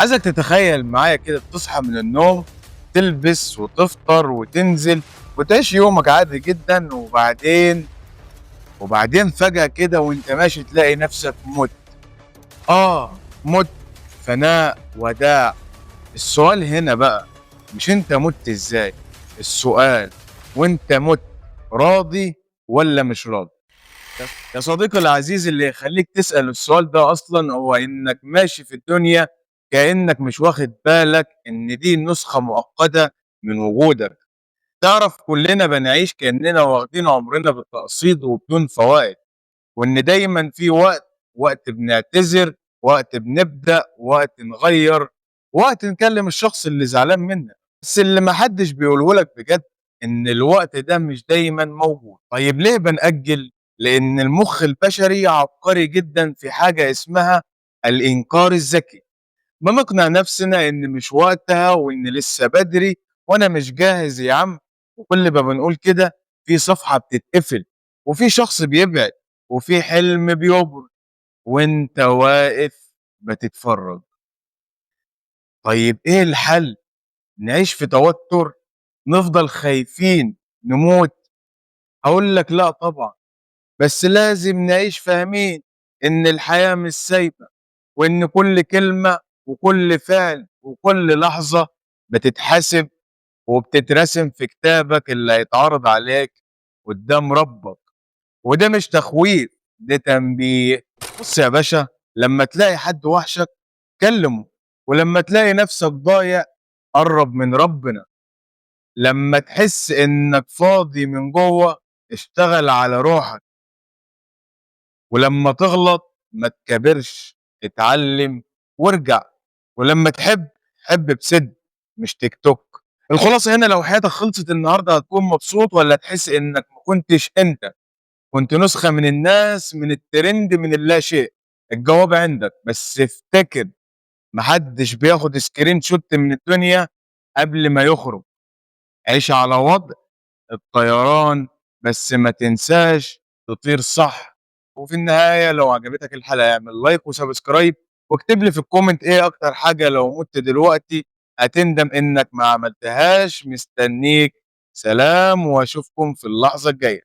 عايزك تتخيل معايا كده بتصحى من النوم، تلبس وتفطر وتنزل وتعيش يومك عادي جدًا، وبعدين فجأة كده وأنت ماشي تلاقي نفسك مُت. مُت، فناء، وداع. السؤال هنا بقى مش أنت مُت إزاي، السؤال وأنت مُت راضي والّا مش راضي؟ يا صديقي العزيز، اللي يخلّيك تسأل السؤال ده أصلًا هو إنّك ماشي في الدنيا كإنّك مش واخد بالك إن دي نسخة مؤقتة من وجودك. تعرف كُلّنا بنعيش كإنّنا واخدين عمرنا بالتقسيط وبدون فوائد، وإن دايمًا في وقت بنعتذر، وقت بنبدأ، وقت نغيّر، وقت نكلّم الشخص اللي زعلان منّك. بس اللي ما حدّش بيقوله لك بجد إن الوقت ده مش دايمًا موجود. طيب ليه بنأجّل؟ لإن المُخ البشري عبقري جدًا في حاجة اسمها الإنكار الذكي. بنقنع نَفْسنا إن مش وقتها وإن لسه بدري وأنا مش جاهز يا عم، وكل ما بنقول كده في صفحة بتتقفل، وفي شخص بيبعد، وفي حلم بيُبرد، وأنت واقف بتتفرّج. طيب إيه الحل؟ نعيش في توتر؟ نفضل خايفين نموت؟ هاقول لك لأ طبعًا، بس لازم نعيش فاهمين إن الحياة مش سايبة، وإن كل كلمة وكل فعل وكل لحظة بتتحسب وبتترسم في كتابك اللي هيتعرض عليك قدّام ربّك. وده مش تخويف، ده تنبيه. بُص يا باشا، لمّا تلاقي حد وحشك كلّمه، ولمّا تلاقي نفسك ضايع قرّب من ربنا. لمّا تحس إنّك فاضي من جوّه اشتغل على روحك، ولمّا تغلط ما تكابرش، اتعلّم وارجع، ولمّا تحب حب بصدق مش تيك توك. الخلاصة هنا لو حياتك خلصت النهارده هتكون مبسوط والّا تحس إنّك ما كنتش أنت، كنت نسخة من الناس، من الtrend، من اللاشيء؟ الجواب عندك، بس افتكر ما حدّش بياخد screenshot من الدنيا قبل ما يخرج. عيش على وضع الطيران، بس ما تنساش تطير صح. وفي النهاية لو عجبتك الحلقة اعمل لايك وسبسكرايب، واكتب لي في الكومنت ايه اكتر حاجة لو مت دلوقتي هتندم انك ما عملتهاش. مستنيك. سلام واشوفكم في اللحظة الجاية.